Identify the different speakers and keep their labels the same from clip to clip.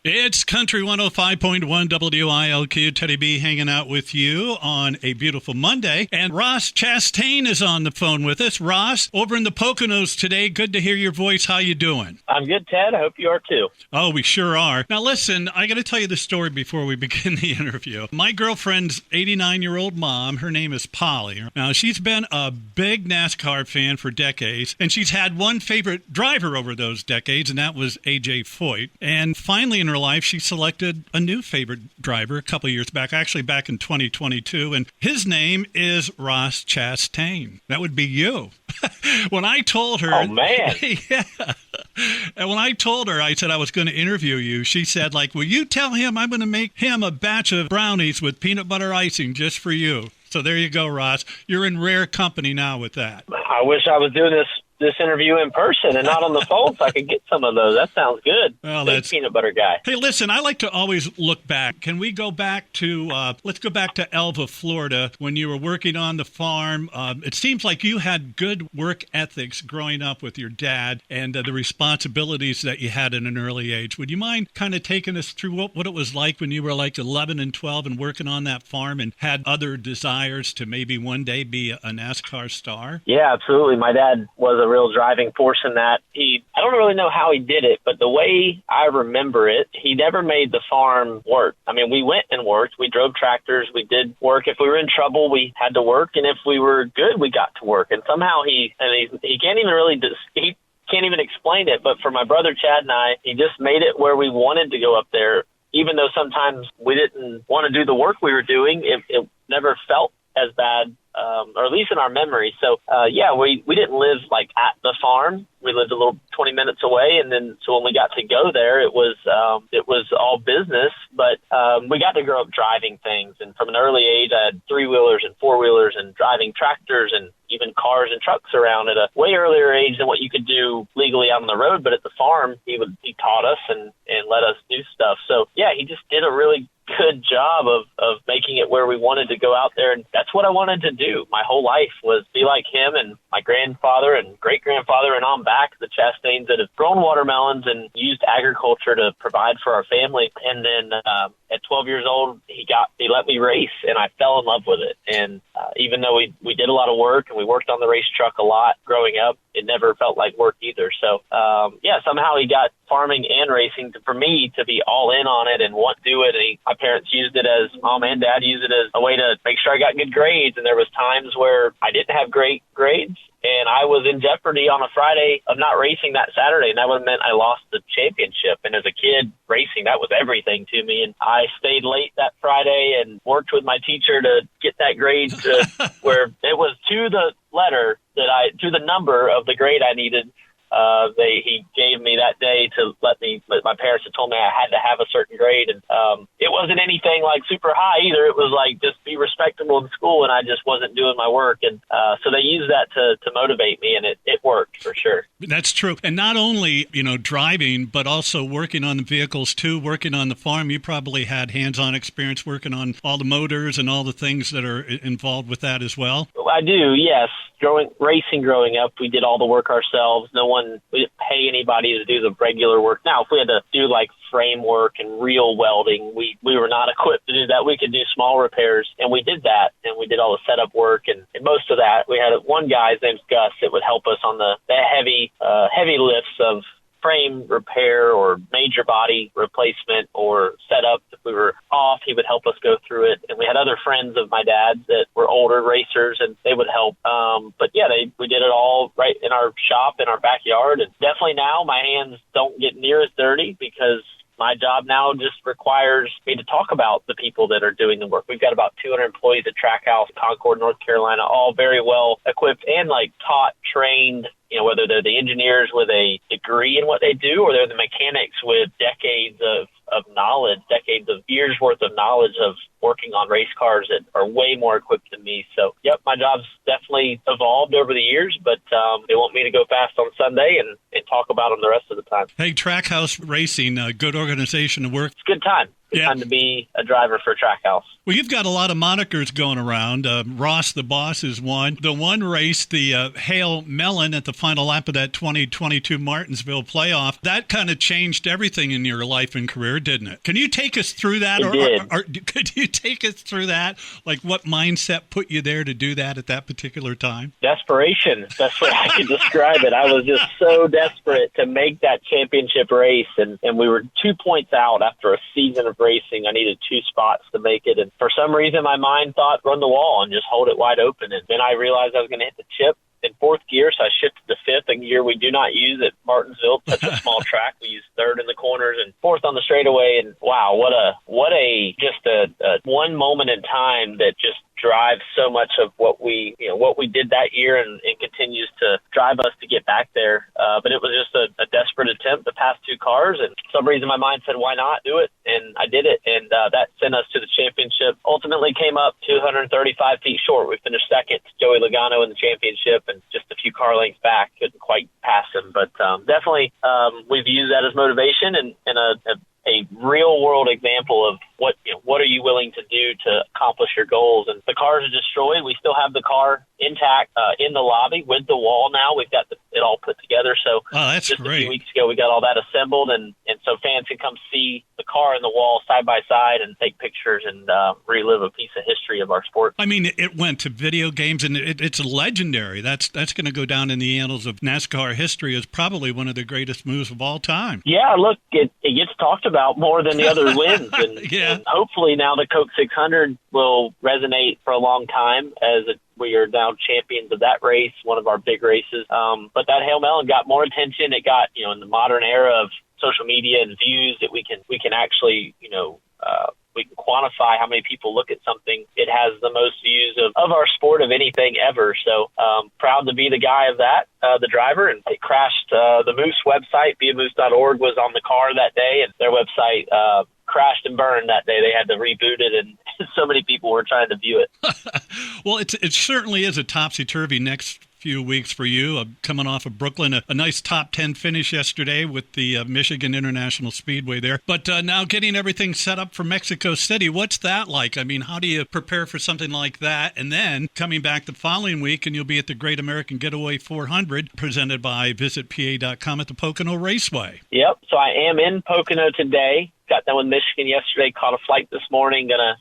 Speaker 1: It's Country 105.1 WILQ. Teddy B hanging out with you on a beautiful Monday. And Ross Chastain is on the phone with us. Ross, over in the Poconos today. Good to hear your voice. How you doing?
Speaker 2: I'm good, Ted. I hope you are too.
Speaker 1: Oh, we sure are. Now, listen, I got to tell you the story before we begin the interview. My girlfriend's 89-year-old mom, her name is Polly. Now, she's been a big NASCAR fan for decades, and she's had one favorite driver over those decades, and that was A.J. Foyt. And finally, in her life, she selected a new favorite driver a couple of years back, actually back in 2022, and his name is Ross Chastain. That would be you. When I told her...
Speaker 2: Oh, man.
Speaker 1: Yeah. And when I told her, I said I was going to interview you, she said, will you tell him I'm going to make him a batch of brownies with peanut butter icing just for you? So there you go, Ross. You're in rare company now with that.
Speaker 2: I wish I was doing this interview in person and not on the phone so I could get some of those. That sounds good.
Speaker 1: Well,
Speaker 2: Big peanut butter guy.
Speaker 1: Hey, listen, I like to always look back. Can we go back to, let's go back to Elva, Florida, when you were working on the farm. It seems like you had good work ethics growing up with your dad and the responsibilities that you had at an early age. Would you mind kind of taking us through what it was like when you were like 11 and 12 and working on that farm and had other desires to maybe one day be a NASCAR star?
Speaker 2: Yeah, absolutely. My dad was a real driving force in that. I don't really know how he did it, but the way I remember it, he never made the farm work. I mean, we went and worked. We drove tractors. We did work. If we were in trouble, we had to work. And if we were good, we got to work. And somehow he can't even really, he can't even explain it. But for my brother Chad and I, he just made it where we wanted to go up there. Even though sometimes we didn't want to do the work we were doing, it never felt as bad, or at least in our memory. So, we didn't live at the farm. We lived a little 20 minutes away, and then so when we got to go there, it was all business. But we got to grow up driving things, and from an early age, I had 3-wheelers and 4-wheelers, and driving tractors and even cars and trucks around at a way earlier age than what you could do legally out on the road. But at the farm, he taught us and let us do stuff. So yeah, he just did a really good job of making it where we wanted to go out there. And that's what I wanted to do. My whole life was be like him and my grandfather and great-grandfather and on back, the Chastains that have grown watermelons and used agriculture to provide for our family. And then at 12 years old, he let me race, and I fell in love with it. And even though we did a lot of work and we worked on the race truck a lot growing up, it never felt like work either. So, somehow he got farming and racing for me to be all in on it and want to do it. And my parents used it mom and dad used it as a way to make sure I got good grades. And there was times where I didn't have great grades, and I was in jeopardy on a Friday of not racing that Saturday, and that would have meant I lost the championship. And as a kid, racing, that was everything to me. And I stayed late that Friday and worked with my teacher to get that grade to where it was to the letter to the number of the grade I needed. He gave me that day to my parents had told me I had to have a certain grade, and it wasn't anything like super high either. It was like just be respectable in school, and I just wasn't doing my work. And so they used that to motivate me, and it worked for sure.
Speaker 1: That's true. And not only, driving, but also working on the vehicles too, working on the farm. You probably had hands-on experience working on all the motors and all the things that are involved with that as well.
Speaker 2: I do, yes. Racing growing up, we did all the work ourselves. We didn't pay anybody to do the regular work. Now, if we had to do framework and real welding, we were not equipped to do that. We could do small repairs, and we did that, and we did all the setup work and most of that. We had one guy, his name's Gus, that would help us on the heavy lifts of frame repair or major body replacement or setup. If we were off, he would help us go through it. And we had other friends of my dad's that were older racers, and they would help. We did it all right in our shop, in our backyard. And definitely now my hands don't get near as dirty because my job now just requires me to talk about the people that are doing the work. We've got about 200 employees at Trackhouse, Concord, North Carolina, all very well equipped and taught, trained, whether they're the engineers with a degree in what they do or they're the mechanics with decades of knowledge, decades of years worth of knowledge of working on race cars that are way more equipped than me. So, yep, my job's definitely evolved over the years, but they want me to go fast on Sunday and talk about them the rest of the time.
Speaker 1: Hey, Trackhouse Racing, good organization to work.
Speaker 2: It's a good time.
Speaker 1: Yeah.
Speaker 2: Time to be a driver for Trackhouse.
Speaker 1: Well, you've got a lot of monikers going around. Ross the Boss is one. The one race, the Hail Melon at the final lap of that 2022 Martinsville playoff, that kind of changed everything in your life and career, didn't it? Can you take us through that?
Speaker 2: It did.
Speaker 1: Or could you take us through that? Like what mindset put you there to do that at that particular time?
Speaker 2: Desperation. That's what I could describe it. I was just so desperate to make that championship race, and we were 2 points out after a season of racing. I needed 2 spots to make it, and for some reason my mind thought run the wall and just hold it wide open, and then I realized I was going to hit the chip in 4th gear, so I shifted to 5th, a gear we do not use at Martinsville. Such a small track. We use 3rd in the corners and 4th on the straightaway, and wow, what a just a one moment in time that just drives so much of what we did that year and continues to drive us to get back there. But it was just a desperate attempt to pass 2 cars, and for some reason my mind said, why not do it? And I did it, and that sent us to the championship. Ultimately came up 235 feet short. We finished 2nd to Joey Logano in the championship and just a few car lengths back. Couldn't quite pass him, but definitely we've used that as motivation and a real world example of what are you willing to do to accomplish your goals. And the cars are destroyed. We still have the car intact in the lobby with the wall now. We've got it all put together. So
Speaker 1: that's
Speaker 2: just
Speaker 1: great.
Speaker 2: A few weeks ago, we got all that assembled, and so fans can come see the car and the wall side by side and take pictures and relive a piece of history of our sport.
Speaker 1: I mean, it went to video games, and it's legendary. That's going to go down in the annals of NASCAR history as probably one of the greatest moves of all time.
Speaker 2: Yeah, look, it gets talked about more than the other wins, and,
Speaker 1: yeah.
Speaker 2: And hopefully now the Coke 600 will resonate for a long time as we are now champions of that race, one of our big races. But that Hail Melon got more attention. It got, in the modern era of social media and views that we can actually, we can quantify how many people look at something. It has the most views of our sport of anything ever. So proud to be the guy of that, the driver. And it crashed. The Moose website, beamoose.org, was on the car that day, and their website crashed and burned that day. They had to reboot it, and so many people were trying to view it.
Speaker 1: Well, it certainly is a topsy-turvy next few weeks for you, coming off of Brooklyn, a nice top 10 finish yesterday with the Michigan International Speedway there. But now getting everything set up for Mexico City, what's that like? I mean, how do you prepare for something like that? And then coming back the following week, and you'll be at the Great American Getaway 400, presented by visitpa.com at the Pocono Raceway. Yep,
Speaker 2: so I am in Pocono today. Got done with Michigan yesterday, caught a flight this morning, gonna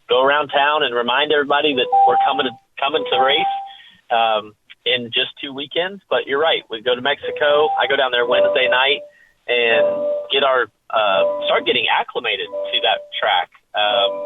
Speaker 2: go around town and remind everybody that we're coming to race in just 2 weekends. But you're right, we go to Mexico. I go down there Wednesday night and get start getting acclimated to that track.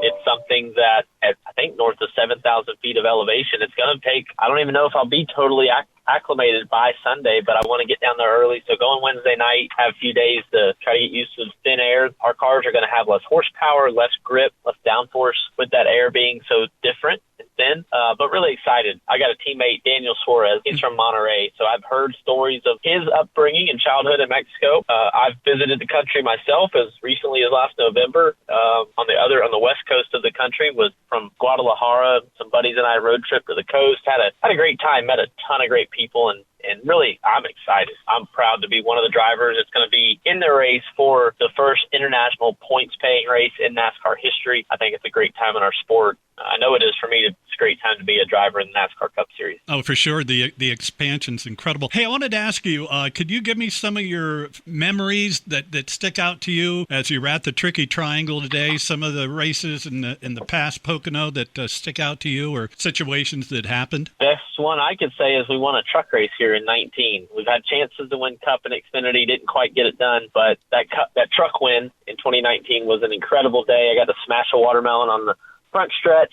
Speaker 2: It's something that at, I think, north of 7,000 feet of elevation. It's going to take, I don't even know if I'll be totally acclimated by Sunday, but I want to get down there early. So going Wednesday night, have a few days to try to get used to the thin air. Our cars are going to have less horsepower, less grip, less downforce, with that air being so different and thin, but really excited. I got a teammate, Daniel Suarez. He's from Monterey, so I've heard stories of his upbringing and childhood in Mexico. I've visited the country myself as recently as last November. On the west coast of the country, was from Guadalajara. Some buddies and I road trip to the coast. Had a great time. Met a ton of great people, and really, I'm excited. I'm proud to be one of the drivers that's going to be in the race for the first international points-paying race in NASCAR history. I think it's a great time in our sport. I know it is for me. It's a great time to be a driver in the NASCAR Cup Series.
Speaker 1: Oh, for sure. The expansion's incredible. Hey, I wanted to ask you, could you give me some of your memories that stick out to you as you were at the Tricky Triangle today, some of the races in the past Pocono that stick out to you, or situations that happened?
Speaker 2: Best one I could say is we won a truck race here in 19. We've had chances to win Cup and Xfinity, didn't quite get it done, but that truck win in 2019 was an incredible day. I got to smash a watermelon on the front stretch,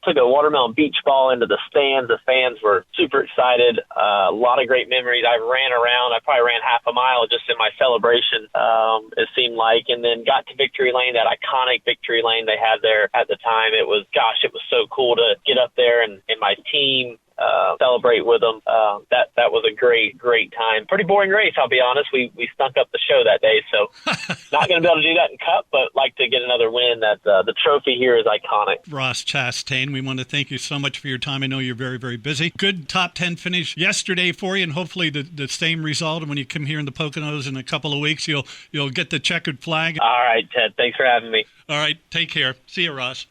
Speaker 2: took a watermelon beach ball into the stands. The fans were super excited. A lot of great memories. I ran around. I probably ran half a mile just in my celebration, it seemed like, and then got to Victory Lane, that iconic Victory Lane they had there at the time. It was so cool to get up there, and my team, celebrate with them. That was a great time. Pretty boring race, I'll be honest. We stunk up the show that day, so not going to be able to do that in Cup, but like to get another win. That the trophy here is iconic.
Speaker 1: Ross Chastain, we want to thank you so much for your time. I know you're very, very busy. Good top 10 finish yesterday for you, and hopefully the same result. And when you come here in the Poconos in a couple of weeks, you'll get the checkered flag.
Speaker 2: All right, Ted. Thanks for having me.
Speaker 1: All right. Take care. See you, Ross.